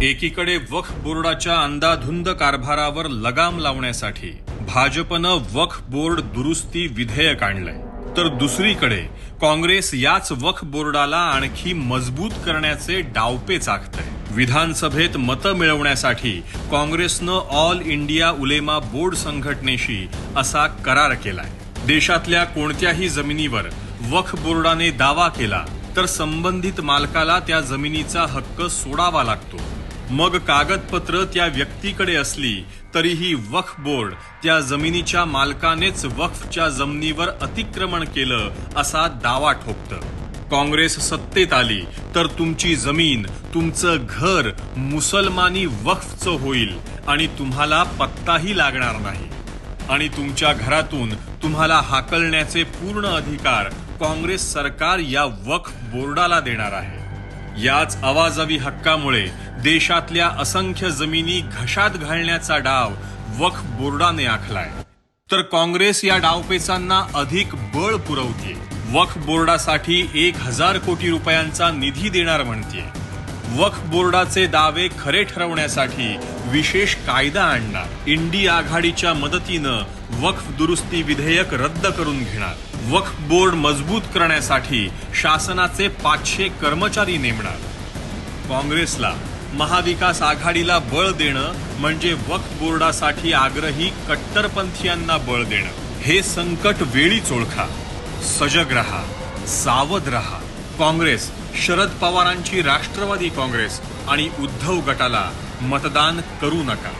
एकीकडे वक्फ बोर्डाच्या अंधाधुंद कारभारावर लगाम लावण्यासाठी भाजपनं वक्फ बोर्ड दुरुस्ती विधेयक आणलंय, तर दुसरीकडे काँग्रेस याच वक्फ बोर्डाला आणखी मजबूत करण्याचे डावपेच आखतंय. विधानसभेत मतं मिळवण्यासाठी काँग्रेसनं ऑल इंडिया उलेमा बोर्ड संघटनेशी असा करार केलाय. देशातल्या कोणत्याही जमिनीवर वक्फ बोर्डाने दावा केला तर संबंधित मालकाला त्या जमिनीचा हक्क सोडावा लागतो. मग कागदपत्र त्या व्यक्तीकडे असली तरीही वक्फ बोर्ड त्या जमिनीच्या मालकानेच वक्फच्या जमिनीवर अतिक्रमण केलं असा दावा ठोकतं. काँग्रेस सत्तेत आली तर तुमची जमीन, तुमचं घर मुसलमानी वक्फचं होईल आणि तुम्हाला पत्ताही लागणार नाही आणि तुमच्या घरातून तुम्हाला हाकलण्याचे पूर्ण अधिकार काँग्रेस सरकार या वक्फ बोर्डाला देणार आहे. याच अवाजवी हक्कामुळे देशातल्या असंख्य जमिनी घशात घालण्याचा डाव वक्फ बोर्डाने आखलाय, तर काँग्रेस या डावपेचांना अधिक बळ पुरवते. वक्फ बोर्डासाठी 1000 कोटी रुपयांचा निधी देणार म्हणते. वक्फ बोर्डाचे दावे खरे ठरवण्यासाठी विशेष कायदा आणणार. इंडी आघाडीच्या मदतीनं वक्फ दुरुस्ती विधेयक रद्द करून घेणार. वक्फ बोर्ड मजबूत करण्यासाठी शासनाचे 500 कर्मचारी नेमणार. काँग्रेसला महाविकास आघाडीला बळ देणं म्हणजे वक्फ बोर्डासाठी आग्रही कट्टरपंथीयांना बळ देणं. हे संकट वेळीच ओळखा, सजग रहा, सावध रहा. काँग्रेस, शरद पवारांची राष्ट्रवादी काँग्रेस आणि उद्धव गटाला मतदान करू नका.